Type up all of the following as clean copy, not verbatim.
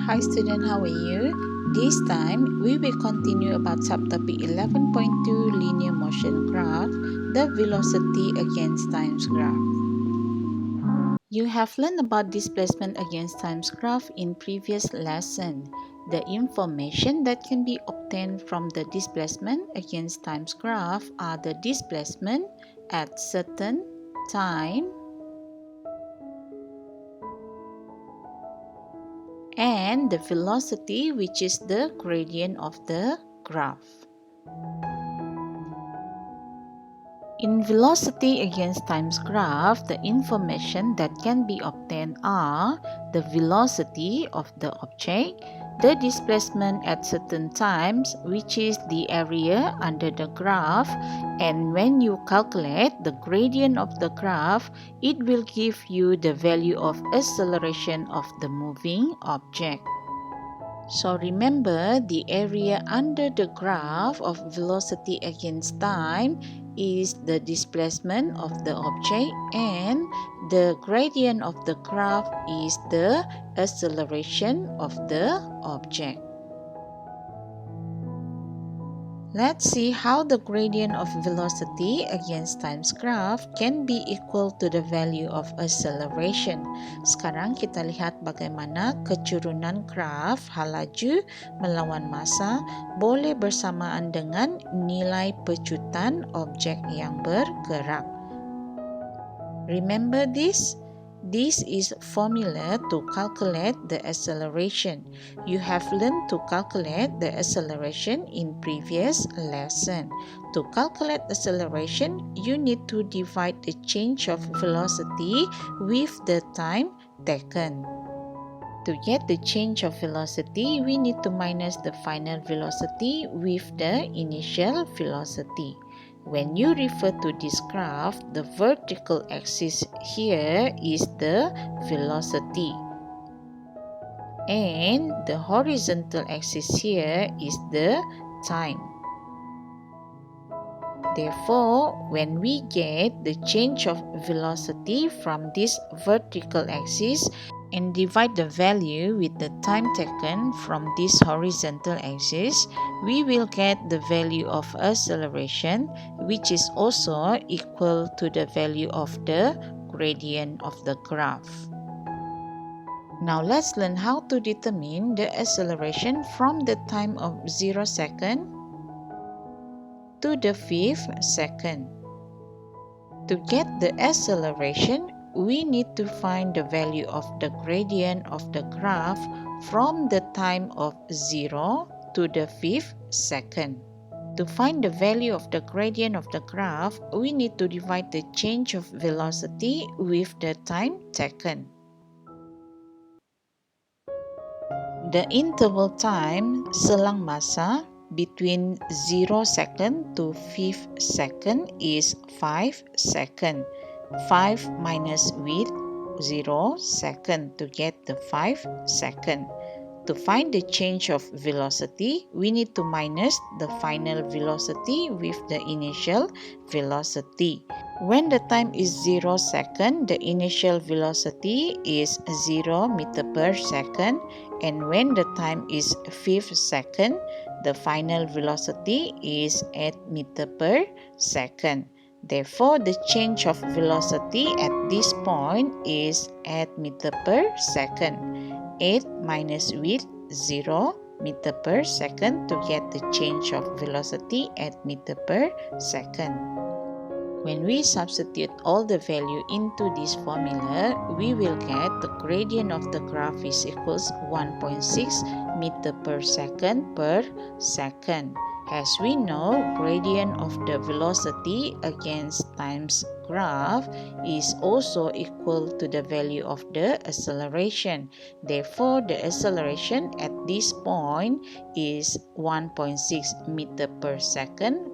Hi student, how are you? This time, we will continue about subtopic 11.2 linear motion graph, the velocity against times graph. You have learned about displacement against times graph in previous lesson. The information that can be obtained from the displacement against times graph are the displacement at certain time and the velocity, which is the gradient of the graph. In velocity against times graph, the information that can be obtained are the velocity of the object, the displacement at certain times, which is the area under the graph, and when you calculate the gradient of the graph, it will give you the value of acceleration of the moving object. So remember, the area under the graph of velocity against time is the displacement of the object, and the gradient of the graph is the acceleration of the object. Let's see how the gradient of velocity against times graph can be equal to the value of acceleration. Sekarang kita lihat bagaimana kecurunan graf laju melawan massa boleh bersamaan dengan nilai pecutan objek yang bergerak. Remember this? This is formula to calculate the acceleration. You have learned to calculate the acceleration in previous lesson. To calculate acceleration, you need to divide the change of velocity with the time taken. To get the change of velocity, we need to minus the final velocity with the initial velocity. When you refer to this graph, the vertical axis here is the velocity, and the horizontal axis here is the time. Therefore, when we get the change of velocity from this vertical axis and divide the value with the time taken from this horizontal axis, we will get the value of acceleration, which is also equal to the value of the gradient of the graph. Now let's learn how to determine the acceleration from the time of 0 second to the 5th second. To get the acceleration, we need to find the value of the gradient of the graph from the time of 0 to the 5th second. To find the value of the gradient of the graph, we need to divide the change of velocity with the time taken. The interval time selang masa between 0 second to 5th second is 5 second. 5 minus with 0 second to get the 5 second. To find the change of velocity, we need to minus the final velocity with the initial velocity. When the time is 0 second, the initial velocity is 0 meter per second, and when the time is 5th second, the final velocity is 8 meter per second. Therefore, the change of velocity at this point is 8 meter per second. 8 minus with 0 meter per second to get the change of velocity at meter per second. When we substitute all the value into this formula, we will get the gradient of the graph is equals 1.6 meter per second. As we know, gradient of the velocity against times graph is also equal to the value of the acceleration. Therefore, the acceleration at this point is 1.6 meter per second,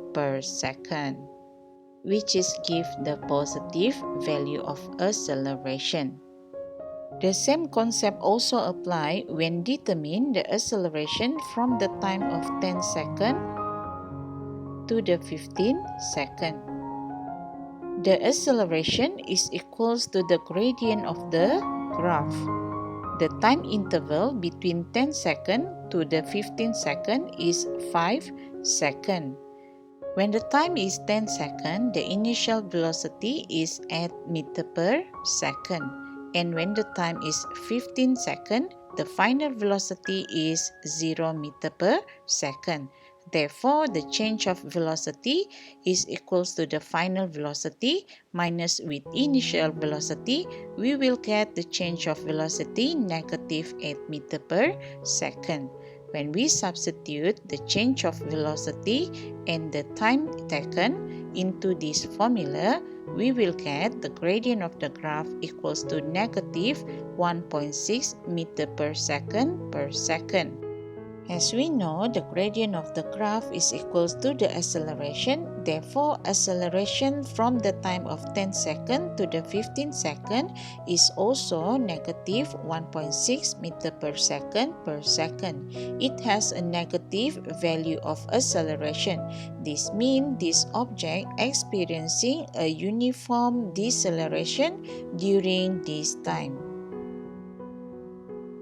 which is give the positive value of acceleration. The same concept also apply when determine the acceleration from the time of 10 second to the 15 second. The acceleration is equals to the gradient of the graph. The time interval between 10 second to the 15 second is 5 second. When the time is 10 second, the initial velocity is 8 meter per second. And when the time is 15 second, the final velocity is 0 meter per second. Therefore, the change of velocity is equals to the final velocity minus with initial velocity, we will get the change of velocity negative 8 meter per second. When we substitute the change of velocity and the time taken into this formula, we will get the gradient of the graph equals to negative 1.6 meter per second. As we know, the gradient of the graph is equals to the acceleration. Therefore, acceleration from the time of 10 second to the 15 second is also negative 1.6 meter per second. It has a negative value of acceleration. This means this object experiencing a uniform deceleration during this time.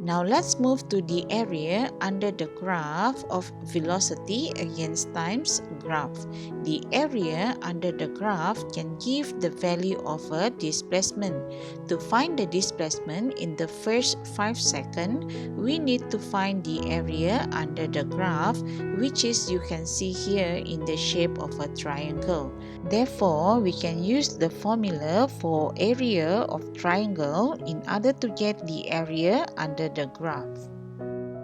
Now let's move to the area under the graph of velocity against times graph. The area under the graph can give the value of a displacement. To find the displacement in the first 5 seconds, we need to find the area under the graph, which is you can see here in the shape of a triangle. Therefore, we can use the formula for area of triangle in order to get the area under the graph.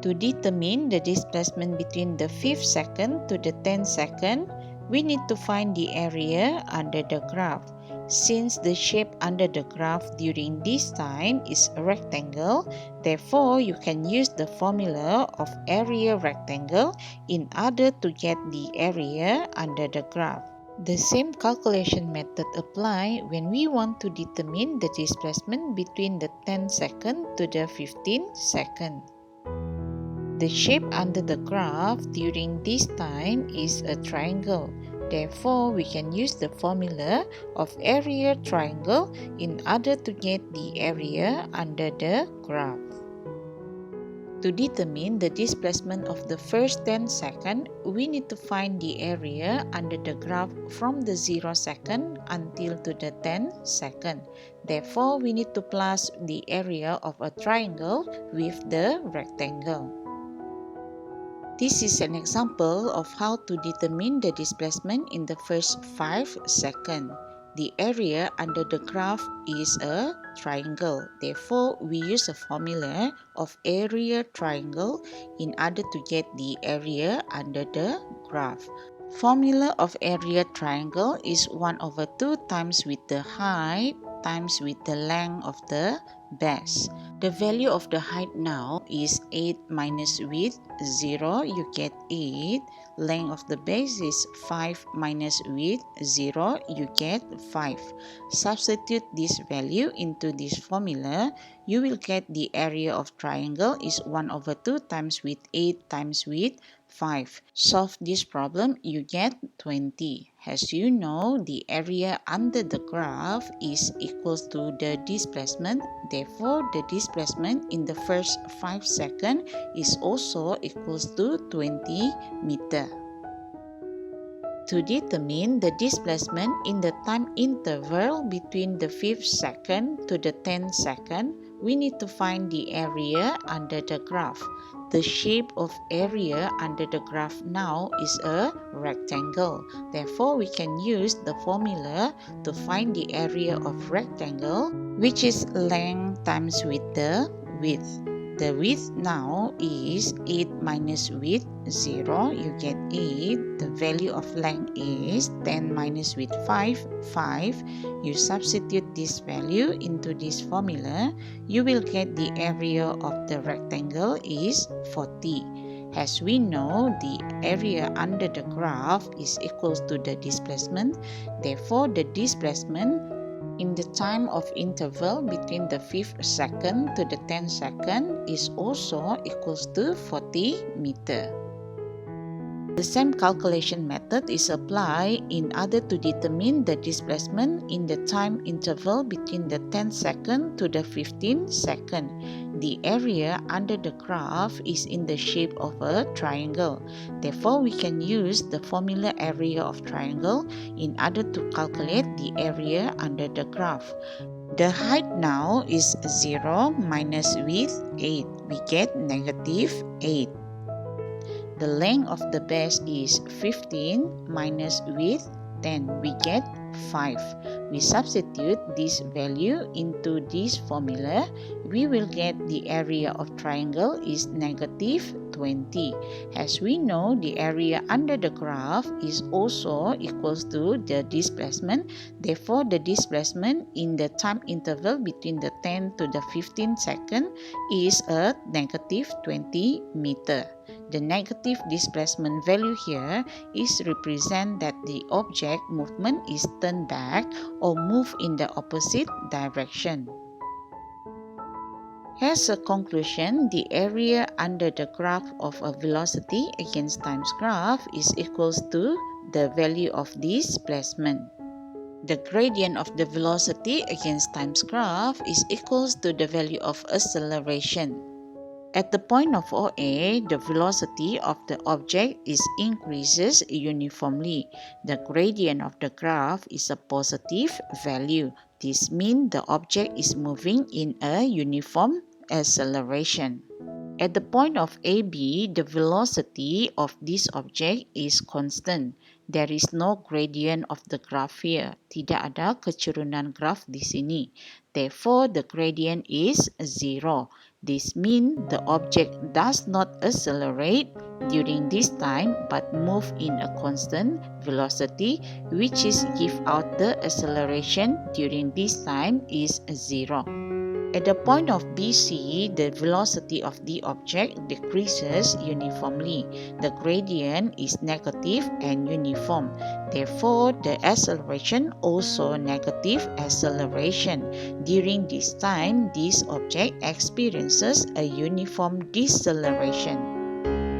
To determine the displacement between the 5th second to the 10th second, we need to find the area under the graph. Since the shape under the graph during this time is a rectangle, therefore you can use the formula of area rectangle in order to get the area under the graph. The same calculation method apply when we want to determine the displacement between the 10 second to the 15 second. The shape under the graph during this time is a triangle. Therefore, we can use the formula of area triangle in order to get the area under the graph. To determine the displacement of the first 10 seconds, we need to find the area under the graph from the 0 second until to the 10 second. Therefore, we need to plus the area of a triangle with the rectangle. This is an example of how to determine the displacement in the first 5 seconds. The area under the graph is a triangle. Therefore, we use a formula of area triangle in order to get the area under the graph. Formula of area triangle is 1/2 times with the height times with the length of the base. The value of the height now is 8 minus width 0, you get 8. Length of the base is 5 minus width 0, you get 5. Substitute this value into this formula, you will get the area of triangle is 1/2 times with 8 times with 5. Solve this problem, you get 20. As you know, the area under the graph is equals to the displacement. Therefore, the displacement in the first 5 seconds is also equals to 20 meter. To determine the displacement in the time interval between the 5th second to the 10th second, we need to find the area under the graph. The shape of area under the graph now is a rectangle. Therefore, we can use the formula to find the area of rectangle, which is length times with the width. The width now is 8 minus width 0, you get 8. The value of length is 10 minus width 5, 5. You substitute this value into this formula, you will get the area of the rectangle is 40. As we know, the area under the graph is equals to the displacement. Therefore, the displacement in the time of interval between the 5th second to the 10th second is also equals to 40 meter. The same calculation method is applied in order to determine the displacement in the time interval between the 10th second to the 15th second. the area under the graph is in the shape of a triangle. Therefore, we can use the formula area of triangle in order to calculate the area under the graph. The height now is 0 minus width 8. We get negative 8. The length of the base is 15 minus width 10. We get 5. We substitute this value into this formula. We will get the area of triangle is negative 20. As we know, the area under the graph is also equals to the displacement. Therefore, the displacement in the time interval between the 10 to the 15 second is a negative 20 meter. The negative displacement value here is represent that the object movement is turned back or move in the opposite direction. As a conclusion, the area under the graph of a velocity against times graph is equals to the value of displacement. The gradient of the velocity against times graph is equals to the value of acceleration. At the point of OA, the velocity of the object is increases uniformly. The gradient of the graph is a positive value. This means the object is moving in a uniform acceleration. At the point of AB, the velocity of this object is constant. There is no gradient of the graph here. Tidak ada keturunan graf di sini. Therefore, the gradient is 0. This means the object does not accelerate during this time but move in a constant velocity, which is give out the acceleration during this time is 0. At the point of BC, the velocity of the object decreases uniformly. The gradient is negative and uniform. Therefore, the acceleration also negative acceleration. During this time, this object experiences a uniform deceleration.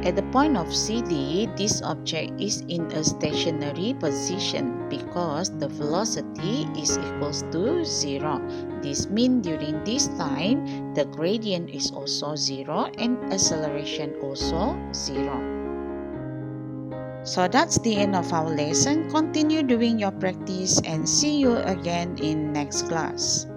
At the point of CD, this object is in a stationary position because the velocity is equals to 0. This means during this time, the gradient is also 0 and acceleration also 0. So that's the end of our lesson. Continue doing your practice and see you again in next class.